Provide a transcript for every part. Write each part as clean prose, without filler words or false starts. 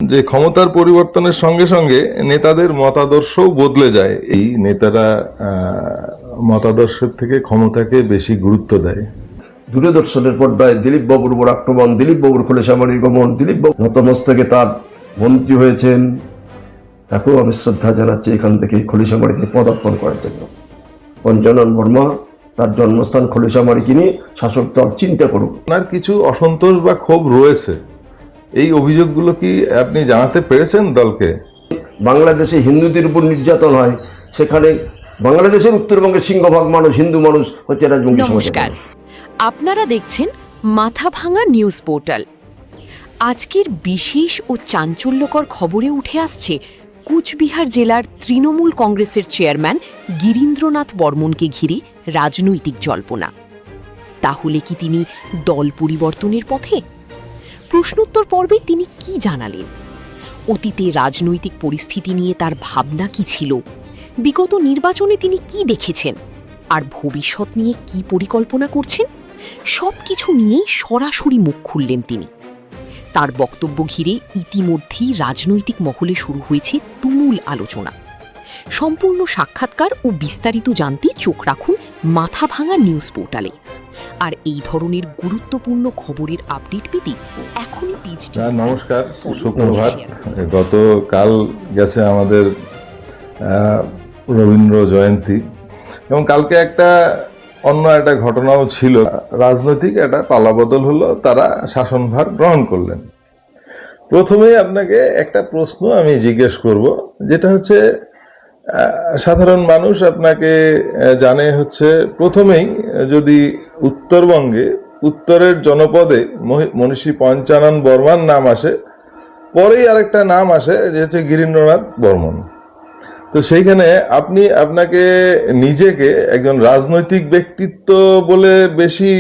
যে ক্ষমতার পরিবর্তনের সঙ্গে সঙ্গে নেতাদের মতাদর্শও বদলে যায়। এই নেতারা মতাদর্শের থেকে ক্ষমতাকে বেশি গুরুত্ব দেয়। দূরদর্শনের পর্দায় দিলীপ বাবুর উপর আক্রমণ, দিলীপ বাবুর খোলেসামারির গমন, দিলীপ বাবু নতমস্তকে তার মন্ত্রী হয়েছেন। তাকেও আমি শ্রদ্ধা জানাচ্ছি এখান থেকে খোলেসামারিতে পদার্পণ করার জন্য। পঞ্চানন বর্মা তার জন্মস্থান খোলেসামারিকে নিয়ে শাসক দল চিন্তা করুক। আপনার কিছু অসন্তোষ বা ক্ষোভ রয়েছে, এই অভিযোগগুলো কি আপনি জানাতে পেরেছেন দলকে? বাংলাদেশে হিন্দুদের উপর নির্যাতন হয়, সেখানে বাংলাদেশের উত্তরবঙ্গের সিংহভাগ মানুষ হিন্দু মানুষ হচ্ছে রাজবংশী সমাজের নমস্কার, মানুষ। আপনারা দেখছেন মাথাভাঙা নিউজ পোর্টাল। আজকের বিশেষ ও চাঞ্চল্যকর খবরে উঠে আসছে কুচবিহার জেলার তৃণমূল কংগ্রেসের চেয়ারম্যান গিরীন্দ্রনাথ বর্মনকে ঘিরে রাজনৈতিক জল্পনা। তাহলে কি তিনি দল পরিবর্তনের পথে? প্রশ্নোত্তর পর্বে তিনি কি জানালেন? অতীতে রাজনৈতিক পরিস্থিতি নিয়ে তার ভাবনা কি ছিল? বিগত নির্বাচনে তিনি কি দেখেছেন? আর ভবিষ্যৎ নিয়ে কি পরিকল্পনা করছেন? সবকিছু নিয়েই সরাসরি মুখ খুললেন তিনি। তার বক্তব্য ঘিরে ইতিমধ্যেই রাজনৈতিক মহলে শুরু হয়েছে তুমুল আলোচনা। সম্পূর্ণ সাক্ষাৎকার ও বিস্তারিত জানতে চোখ রাখুন মাথাভাঙা নিউজ পোর্টালে। আর এই ধরনের গুরুত্বপূর্ণ খবরের আপডেট পেতে এখনই পেজটি। নমস্কার, সুপ্রভাত। গতকাল গেছে আমাদের রবীন্দ্র জয়ন্তী, এবং কালকে অন্য একটা ঘটনাও ছিল। রাজনৈতিক একটা পালাবদল হলো, তারা শাসনভার গ্রহণ করলেন। প্রথমেই আপনাকে একটা প্রশ্ন আমি জিজ্ঞেস করব, যেটা হচ্ছে সাধারণ মানুষ আপনাকে জানে হচ্ছে প্রথমেই যদি উত্তরবঙ্গে উত্তরের জনপদে মনীষী পঞ্চানন বর্মার নাম আসে, পরেই আরেকটা নাম আসে যে হচ্ছে গিরীন্দ্রনাথ বর্মন। তো সেইখানে আপনাকে নিজেকে একজন রাজনৈতিক ব্যক্তিত্ব বলে বেশি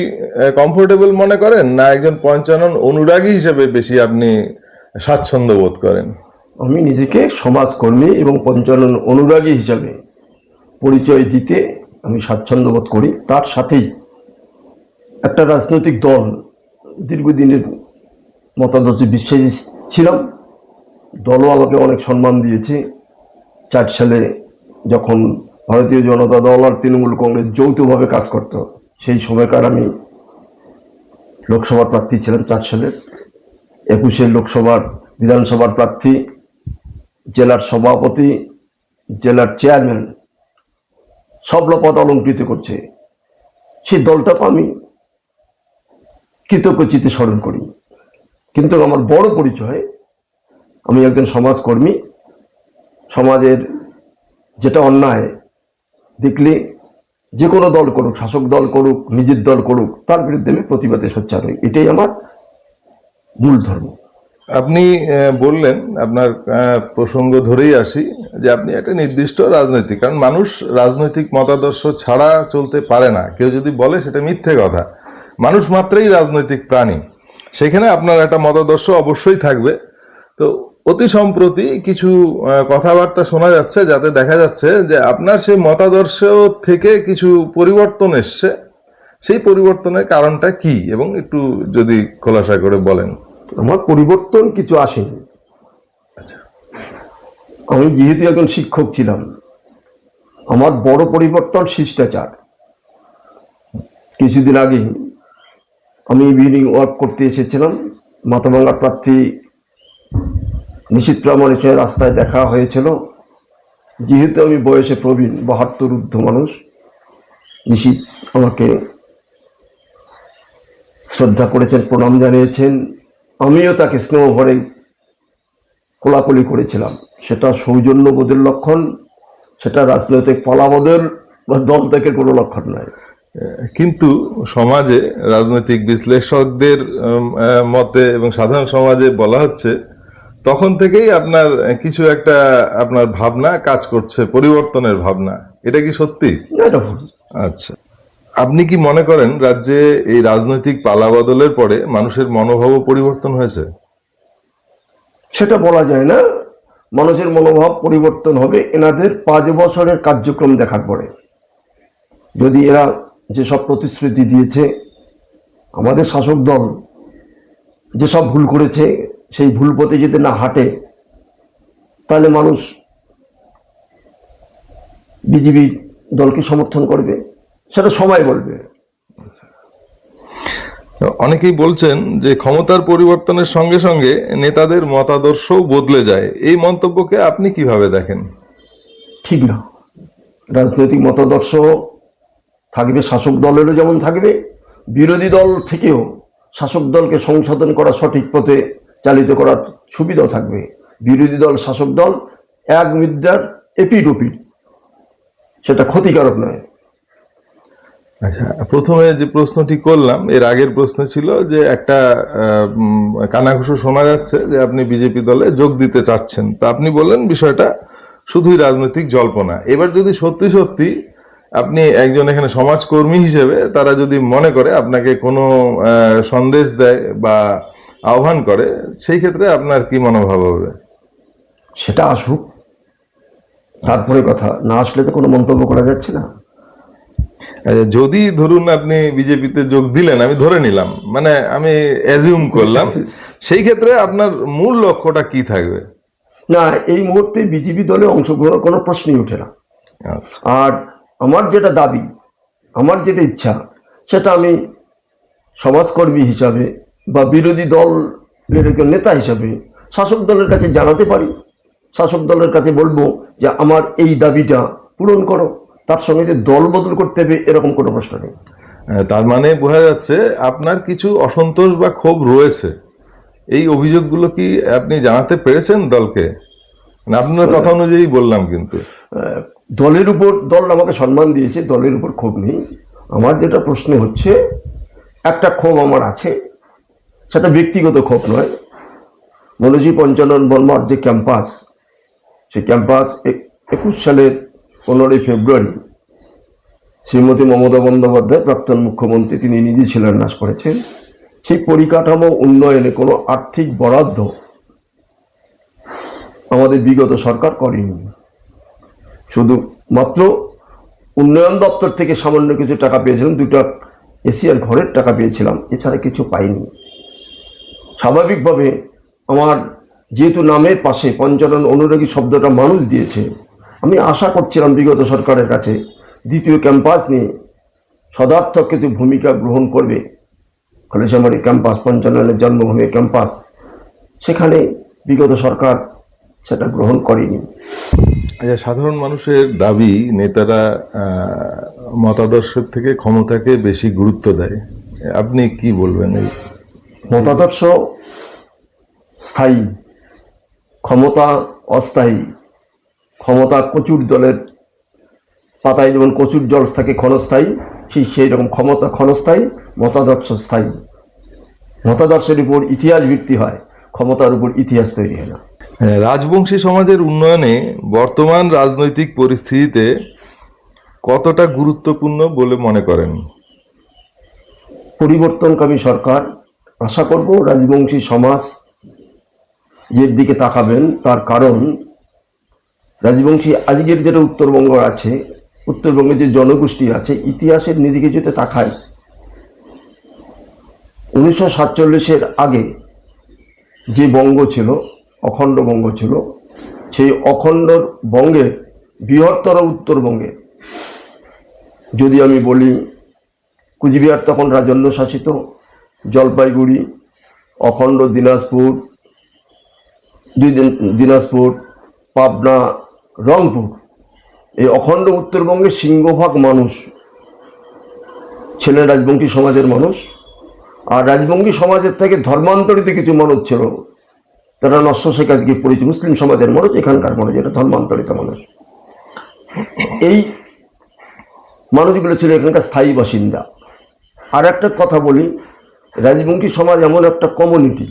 কমফোর্টেবল মনে করেন, না একজন পঞ্চানন অনুরাগী হিসেবে বেশি আপনি স্বাচ্ছন্দ্য বোধ করেন? আমি নিজেকে সমাজকর্মী এবং পঞ্চানন অনুরাগী হিসাবে পরিচয় দিতে আমি স্বাচ্ছন্দ্য বোধ করি। তার সাথেই একটা রাজনৈতিক দল দীর্ঘদিনের মতাদর্শে বিশ্বাসী ছিলাম। দলও আমাকে অনেক সম্মান দিয়েছে। 4 সালে যখন ভারতীয় জনতা দল আর তৃণমূল কংগ্রেস যৌথভাবে কাজ করত, সেই সময়কার আমি লোকসভার প্রার্থী ছিলাম 4 সালের। 21 লোকসভার বিধানসভার প্রার্থী, জেলার সভাপতি, জেলার চেয়ারম্যান, সব পদ অলঙ্কৃত করছে। সেই দলটাকে আমি কৃতজ্ঞচিত্তে স্মরণ করি। কিন্তু আমার বড় পরিচয়, আমি একজন সমাজকর্মী। সমাজের যেটা অন্যায় দেখলে যে কোনো দল করুক, শাসক দল করুক, নিজের দল করুক, তার বিরুদ্ধে আমি প্রতিবাদে সোচ্চার হই। এটাই আমার মূল ধর্ম। আপনি বললেন, আপনার প্রসঙ্গ ধরেই আসি, যে আপনি একটা নির্দিষ্ট রাজনৈতিক, কারণ মানুষ রাজনৈতিক মতাদর্শ ছাড়া চলতে পারে না। কেউ যদি বলে সেটা মিথ্যে কথা। মানুষ মাত্রই রাজনৈতিক প্রাণী, সেখানে আপনার একটা মতাদর্শ অবশ্যই থাকবে। তো অতি সম্প্রতি কিছু কথাবার্তা শোনা যাচ্ছে, যাতে দেখা যাচ্ছে যে আপনার সেই মতাদর্শ থেকে কিছু পরিবর্তন এসছে। সেই পরিবর্তনের কারণটা কি, এবং একটু যদি খোলাসা করে বলেন। আমার পরিবর্তন কিছু আসেনি। আচ্ছা, আমি যেহেতু একজন শিক্ষক ছিলাম, আমার বড় পরিবর্তন শিষ্টাচার। কিছুদিন আগে আমি ইভিনিং ওয়ার্ক করতে এসেছিলাম। মাথাভাঙা প্রার্থী নিশীথ প্রামাণিকের সঙ্গে রাস্তায় দেখা হয়েছিল। যেহেতু আমি বয়সে প্রবীণ, 72 ঊর্ধ্ব মানুষ, নিশীথ আমাকে শ্রদ্ধা করেছেন, প্রণাম জানিয়েছেন। আমিও তাকে স্নেহ ভরে কোলাকুলি করেছিলাম। সেটা সৌজন্যবোধের লক্ষণ, সেটা রাজনৈতিক পালাবদল বা দল থেকে কোনো লক্ষণ নয়। কিন্তু সমাজে রাজনৈতিক বিশ্লেষকদের মতে এবং সাধারণ সমাজে বলা হচ্ছে, তখন থেকেই আপনার কিছু একটা আপনার ভাবনা কাজ করছে, পরিবর্তনের ভাবনা। এটা কি সত্যি? এটা ভুল। আচ্ছা, আপনি কি মনে করেন রাজ্যে এই রাজনৈতিক পালাবদলের পরে মানুষের মনোভাবও পরিবর্তন হয়েছে? সেটা বলা যায় না। মানুষের মনোভাব পরিবর্তন হবে এনাদের 5 বছরের কার্যক্রম দেখার পরে। যদি এরা যেসব প্রতিশ্রুতি দিয়েছে, আমাদের শাসক দল যেসব ভুল করেছে, সেই ভুল পথে যদি না হাঁটে, তাহলে মানুষ বিজেপি দলকে সমর্থন করবে, সেটা সময় বলবে। অনেকেই বলছেন যে ক্ষমতার পরিবর্তনের সঙ্গে সঙ্গে নেতাদের মতাদর্শও বদলে যায়, এই মন্তব্যকে আপনি কিভাবে দেখেন? ঠিক না। রাজনৈতিক মতাদর্শ থাকবে, শাসক দলেরও যেমন থাকবে, বিরোধী দল থেকেও শাসক দলকে সংশোধন করা, সঠিক পথে চালিত করার সুবিধাও থাকবে। বিরোধী দল শাসক দল এক মুদ্রার এপিঠ ওপিঠ, সেটা ক্ষতিকারক নয়। আচ্ছা, প্রথমে যে প্রশ্নটি করলাম এর আগের প্রশ্ন ছিল যে একটা কানাঘুষো শোনা যাচ্ছে যে আপনি বিজেপি দলে যোগ দিতে চাচ্ছেন, তা আপনি বললেন বিষয়টা শুধুই রাজনৈতিক জল্পনা। এবার যদি সত্যি সত্যি আপনি একজন এখানে সমাজকর্মী হিসেবে তারা যদি মনে করে আপনাকে কোনো সন্দেশ দেয় বা আহ্বান করে, সেই ক্ষেত্রে আপনার কি মনোভাব হবে? সেটা আসুক, তারপরে কথা। না আসলে তো কোনো মন্তব্য করা যাচ্ছে না। যদি ধরুন আপনি বিজেপিতে যোগ দিলেন, আমি ধরে নিলাম, মানে আমি অ্যাজিউম করলাম, সেই ক্ষেত্রে আপনার মূল লক্ষ্যটা কি থাকবে? না, এই মুহূর্তে বিজেপি দলে অংশগ্রহণের কোনো প্রশ্নই ওঠে না। আচ্ছা, আর আমার যেটা দাবি, আমার যেটা ইচ্ছা, সেটা আমি সমাজকর্মী হিসাবে বা বিরোধী দলের একজন নেতা হিসাবে শাসক দলের কাছে জানাতে পারি। শাসক দলের কাছে বলবো যে আমার এই দাবিটা পূরণ করো। তার সঙ্গে যে দল বদল করতে হবে এরকম কোনো প্রশ্ন নেই। তার মানে বোঝা যাচ্ছে আপনার কিছু অসন্তোষ বা ক্ষোভ রয়েছে। এই অভিযোগগুলো কি আপনি জানাতে পেরেছেন দলকে? না, আপনার কথা অনুযায়ী বললাম কিন্তু। দলের উপর, দল আমাকে সম্মান দিয়েছে, দলের উপর ক্ষোভ নেই। আমার যেটা প্রশ্ন হচ্ছে, একটা ক্ষোভ আমার আছে, সেটা ব্যক্তিগত ক্ষোভ নয়। মনোজি পঞ্চানন বর্মার যে ক্যাম্পাস, সেই ক্যাম্পাস 21 সালের 15 ফেব্রুয়ারি শ্রীমতী মমতা বন্দ্যোপাধ্যায়, প্রাক্তন মুখ্যমন্ত্রী, তিনি নিজে শিলান্যাস করেছেন। সেই পরিকাঠামো উন্নয়নে কোনো আর্থিক বরাদ্দ আমাদের বিগত সরকার করেনি। শুধু মাত্র উন্নয়ন দপ্তর থেকে সামান্য কিছু টাকা পেয়েছিলাম, 2টা এশিয়ার ঘরের টাকা পেয়েছিলাম, এছাড়া কিছু পাইনি। স্বাভাবিকভাবে আমার যেহেতু নামের পাশে পঞ্চানন অনুরাগী শব্দটা মানুষ দিয়েছে, আমি আশা করছিলাম বিগত সরকারের কাছে দ্বিতীয় ক্যাম্পাস নিয়ে সদার্থক কিছু ভূমিকা গ্রহণ করবে। কলেজামারি ক্যাম্পাস, পঞ্চাননের জন্মভূমি ক্যাম্পাস, সেখানে বিগত সরকার সেটা গ্রহণ করেনি। আচ্ছা, সাধারণ মানুষের দাবি নেতারা মতাদর্শের থেকে ক্ষমতাকে বেশি গুরুত্ব দেয়, আপনি কি বলবেন? এই মতাদর্শ স্থায়ী, ক্ষমতা অস্থায়ী। ক্ষমতা কচুর জলের পাতায় যেমন কচুর জল থাকে ক্ষণস্থায়ী, সেই রকম ক্ষমতা ক্ষণস্থায়ী, মতাদর্শ স্থায়ী। মতাদর্শের উপর ইতিহাস ভিত্তি হয়, ক্ষমতার উপর ইতিহাস তৈরি হয় না। রাজবংশী সমাজের উন্নয়নে বর্তমান রাজনৈতিক পরিস্থিতিতে কতটা গুরুত্বপূর্ণ বলে মনে করেন? পরিবর্তনকামী সরকার, আশা করব রাজবংশী সমাজ এর দিকে তাকাবেন। তার কারণ, রাজবংশী আজকের যেটা উত্তরবঙ্গ আছে, উত্তরবঙ্গের যে জনগোষ্ঠী আছে, ইতিহাসের নিরিখে যদি তাকায়, 1947-এর আগে যে বঙ্গ ছিল, অখণ্ড বঙ্গ ছিল, সেই অখণ্ড বঙ্গের বৃহত্তর উত্তরবঙ্গে যদি আমি বলি, কুচবিহার তখন রাজন্য শাসিত, জলপাইগুড়ি, অখণ্ড দিনাজপুর, পাবনা, রংপুর, এই অখণ্ড উত্তরবঙ্গের সিংহভাগ মানুষ ছিলেন রাজবংশী সমাজের মানুষ। আর রাজবংশী সমাজের থেকে ধর্মান্তরিত কিছু মানুষ ছিল, তারা নস্য শেখ আজকে পরিচিত মুসলিম সমাজের মানুষ, এখানকার মানুষ, এটা ধর্মান্তরিত মানুষ। এই মানুষগুলো ছিল এখানকার স্থায়ী বাসিন্দা। আর একটা কথা বলি, রাজবংশী সমাজ এমন একটা কমিউনিটি,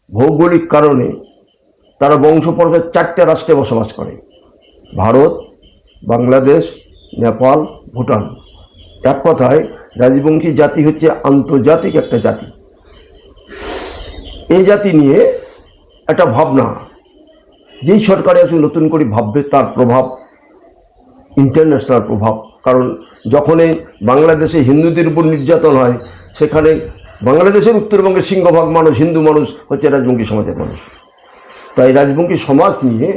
ভৌগোলিক কারণে তারা বংশপর্বের 4টে রাষ্ট্রে বসবাস করে: ভারত, বাংলাদেশ, নেপাল, ভুটান। এক কথায় রাজবংশী জাতি হচ্ছে আন্তর্জাতিক একটা জাতি। এই জাতি নিয়ে একটা ভাবনা, যেই সরকারে আসলে নতুন করে ভাববে, তার প্রভাব ইন্টারন্যাশনাল প্রভাব। কারণ যখনই বাংলাদেশে হিন্দুদের উপর নির্যাতন হয়, সেখানে বাংলাদেশের উত্তরবঙ্গের সিংহভাগ মানুষ, হিন্দু মানুষ হচ্ছে রাজবংশী সমাজের মানুষ। তাই রাজবংশী সমাজ নিয়ে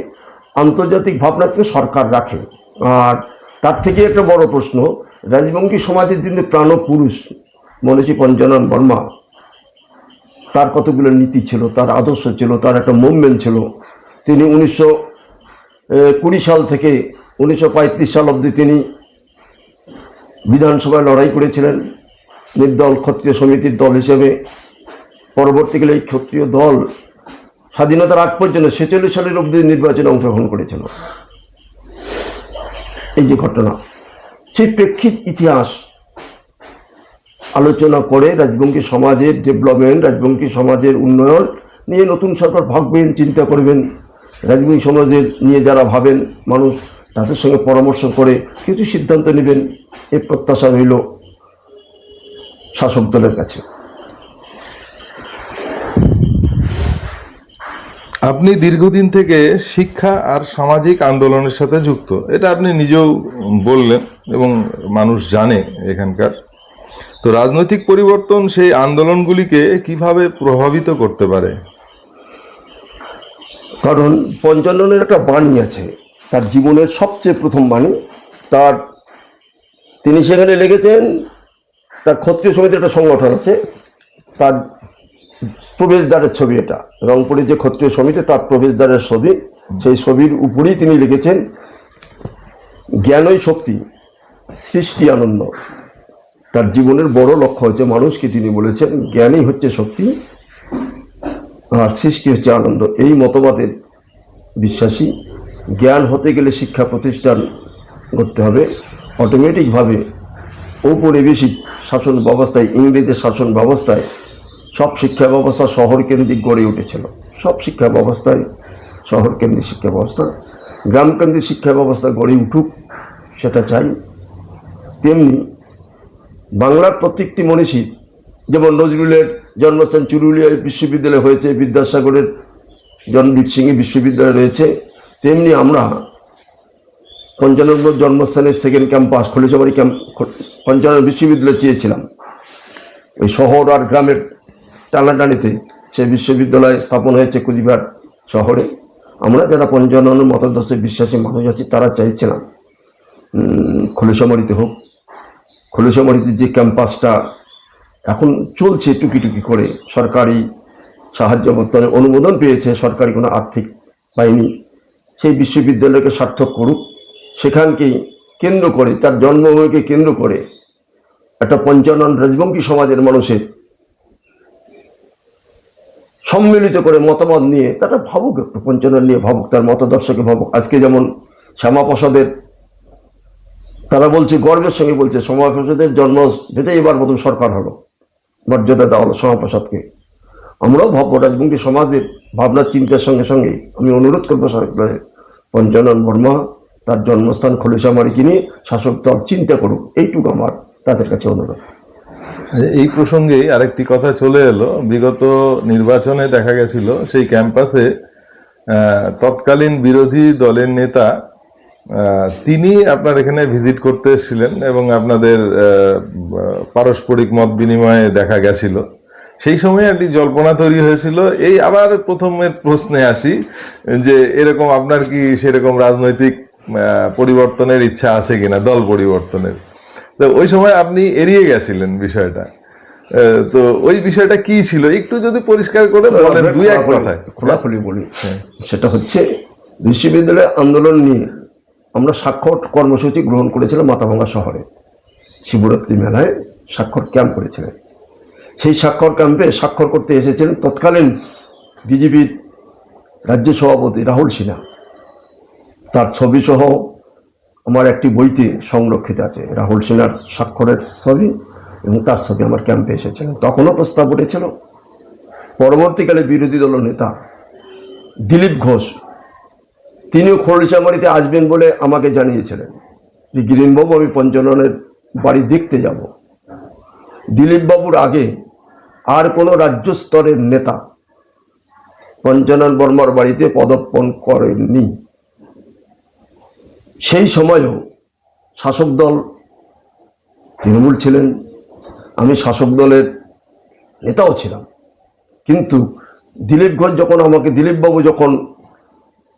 আন্তর্জাতিক ভাবনাকে সরকার রাখে। আর তার থেকে একটা বড় প্রশ্ন, রাজবংশী সমাজের যিনি প্রাণপুরুষ মনীষী পঞ্চানন বর্মা, তার কতগুলো নীতি ছিল, তার আদর্শ ছিল, তার একটা মুভমেন্ট ছিল। তিনি 1920 সাল থেকে 1935 সাল অবধি তিনি বিধানসভায় লড়াই করেছিলেন নির্দল ক্ষত্রিয় সমিতির দল হিসেবে। পরবর্তীকালে এই ক্ষত্রিয় দল স্বাধীনতার আগ পর্যন্ত 46 সালের অবধি নির্বাচনে অংশগ্রহণ করেছিল। এই যে ঘটনা, সেই প্রেক্ষিত ইতিহাস আলোচনা করে রাজবংশী সমাজের ডেভেলপমেন্ট, রাজবংশী সমাজের উন্নয়ন নিয়ে নতুন সরকার ভাববেন, চিন্তা করবেন। রাজবংশী সমাজের নিয়ে যারা ভাবেন মানুষ, তাদের সঙ্গে পরামর্শ করে কিছু সিদ্ধান্ত নেবেন, এই প্রত্যাশা রইল শাসক দলের কাছে। আপনি দীর্ঘদিন থেকে শিক্ষা আর সামাজিক আন্দোলনের সাথে যুক্ত, এটা আপনি নিজেও বললেন এবং মানুষ জানে এখানকার। তো রাজনৈতিক পরিবর্তন সেই আন্দোলনগুলিকে কিভাবে প্রভাবিত করতে পারে? কারণ পঞ্চাননের একটা বাণী আছে, তার জীবনের সবচেয়ে প্রথম বাণী। তিনি সেখানে লিখেছেন, তার ক্ষত্রিয় সমিতির একটা সংগঠন আছে, তার প্রবেশদ্বারের ছবি, এটা রংপুরের যে ক্ষত্রিয় সমিতি তার প্রবেশদ্বারের ছবি, সেই ছবির উপরেই তিনি লিখেছেন, জ্ঞানই শক্তি, সৃষ্টি আনন্দ। তার জীবনের বড় লক্ষ্য হচ্ছে মানুষকে তিনি বলেছেন জ্ঞানই হচ্ছে শক্তি আর সৃষ্টি হচ্ছে আনন্দ। এই মতবাদের বিশ্বাসী। জ্ঞান হতে গেলে শিক্ষা প্রতিষ্ঠান করতে হবে। অটোমেটিকভাবে ঔপনিবেশিক শাসন ব্যবস্থায়, ইংরেজের শাসন ব্যবস্থায় সব শিক্ষা ব্যবস্থা শহর কেন্দ্রিক গড়ে উঠেছিল। সব শিক্ষা ব্যবস্থায় শহর কেন্দ্রিক শিক্ষা ব্যবস্থা, গ্রাম কেন্দ্রিক শিক্ষা ব্যবস্থা গড়ে উঠুক, সেটা চাই। তেমনি বাংলার প্রত্যেকটি মনীষী, যেমন নজরুলের জন্মস্থান চুরুলিয়া বিশ্ববিদ্যালয় হয়েছে, বিদ্যাসাগরের জনবীর সিংহ বিশ্ববিদ্যালয় রয়েছে, তেমনি আমরা পঞ্চানন জন্মস্থানের সেকেন্ড ক্যাম্পাস খলিশাবাড়ি পঞ্চানন বিশ্ববিদ্যালয় চেয়েছিলাম। ওই শহর আর গ্রামের টানাটানিতে সেই বিশ্ববিদ্যালয় স্থাপন হয়েছে কুচবিহার শহরে। আমরা যারা পঞ্চাননের মতাদর্শে বিশ্বাসী মানুষ আছি, তারা চাইছিলাম খলিশাবাড়িতে হোক। খলিশাবাড়িতে যে ক্যাম্পাসটা এখন চলছে টুকি করে, সরকারি সাহায্য বর্তমানে অনুমোদন পেয়েছে, সরকারি কোনো আর্থিক পায়নি, সেই বিশ্ববিদ্যালয়কে সার্থক করুক। সেখানকেই কেন্দ্র করে, তার জন্মভূমিকে কেন্দ্র করে একটা পঞ্চানন রাজবংশী সমাজের মানুষের সম্মিলিত করে মতামত নিয়ে তারা ভাবুক, একটু পঞ্চানন নিয়ে ভাবুক, তার মতাদর্শকে ভাবুক। আজকে যেমন শ্যামাপ্রসাদের, তারা বলছে গর্বের সঙ্গে বলছে, শ্যামাপ্রসাদের জন্ম যেটা এবার প্রথম সরকার হলো, মর্যাদা দেওয়া হলো শ্যামাপ্রসাদকে। আমরাও ভাববো রাজবংশী সমাজের ভাবনার চিন্তার সঙ্গে সঙ্গে আমি অনুরোধ করবো সরকারের, পঞ্চানন বর্মা তার জন্মস্থান খলিশামারিকে নিয়ে শাসক দল চিন্তা করুক, এইটুকু আমার তাদের কাছে অনুরোধ। এই প্রসঙ্গে আরেকটি কথা চলে এলো, বিগত নির্বাচনে দেখা গেছিল সেই ক্যাম্পাসে তৎকালীন বিরোধী দলের নেতা তিনি আপনার এখানে ভিজিট করতে এসেছিলেন এবং আপনাদের পারস্পরিক মত বিনিময়ে দেখা গেছিল। সেই সময় একটি জল্পনা তৈরি হয়েছিল। এই আবার প্রথমের প্রশ্নে আসি যে এরকম আপনার কি সেরকম রাজনৈতিক পরিবর্তনের ইচ্ছা আছে কিনা, দল পরিবর্তনের? তো ওই সময় আপনি এড়িয়ে গেছিলেন বিষয়টা। তো ওই বিষয়টা কি ছিল একটু যদি পরিষ্কার করে বলেন, দুই এক কথায়। খোলাখুলি বলি, সেটা হচ্ছে বিশ্ববিদ্যালয় আন্দোলন নিয়ে আমরা স্বাক্ষর কর্মসূচি গ্রহণ করেছিলাম মাথাভাঙ্গা শহরে, শিবরাত্রি মেলায় স্বাক্ষর ক্যাম্প করেছিলেন। সেই স্বাক্ষর ক্যাম্পে স্বাক্ষর করতে এসেছিলেন তৎকালীন বিজেপির রাজ্য সভাপতি রাহুল সিনহা। তার ছবি সহ আমার একটি বইতে সংরক্ষিত আছে, রাহুল সিনহার স্বাক্ষরের ছবি এবং তার ছবি আমার ক্যাম্পে এসেছিলেন। তখনও প্রস্তাব উঠেছিল। পরবর্তীকালে বিরোধী দল নেতা দিলীপ ঘোষ, তিনিও খলিশামারিতে আসবেন বলে আমাকে জানিয়েছিলেন যে গিরিনবাবু আমি পঞ্চাননের বাড়ি দেখতে যাব। দিলীপবাবুর আগে আর কোনো রাজ্য স্তরের নেতা পঞ্চানন বর্মার বাড়িতে পদার্পণ করেননি। সেই সময়েও শাসক দল তৃণমূল ছিলেন। আমি শাসক দলের নেতাও ছিলাম। কিন্তু দিলীপ ঘোষ যখন আমাকে, দিলীপবাবু যখন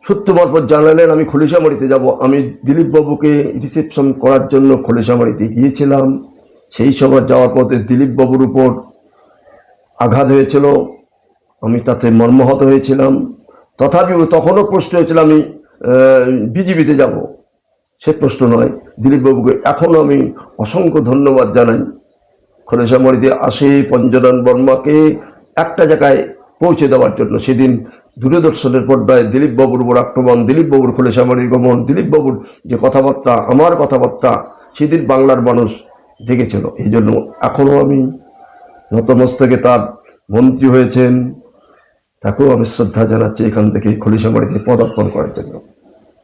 সূত্র মারফত জানালেন আমি খলিশামারিতে যাব, আমি দিলীপবাবুকে রিসেপশন করার জন্য খলিশামারিতে গিয়েছিলাম। সেই সময় যাওয়ার পথে দিলীপবাবুর উপর আঘাত হয়েছিল, আমি তাতে মর্মাহত হয়েছিলাম। তথাপিও তখনও প্রশ্ন হয়েছিল আমি বিজেপিতে যাব, সে প্রশ্ন নয়। দিলীপবাবুকে এখনও আমি অসংখ্য ধন্যবাদ জানাই। খলিশামারিতে আসে পঞ্জনন বর্মাকে একটা জায়গায় পৌঁছে দেওয়ার জন্য। সেদিন দূরদর্শনের পর্দায় দিলীপবাবুর উপর আক্রমণ, দিলীপবাবুর খলিশামারির গমন, দিলীপবাবুর যে কথাবার্তা, আমার কথাবার্তা, সেদিন বাংলার মানুষ দেখেছিল। এই জন্য এখনও আমি নতমস্তকে, তার মন্ত্রী হয়েছেন, তাকেও আমি শ্রদ্ধা জানাচ্ছি এখান থেকে খলিশামারিতে পদার্পণ করার জন্য।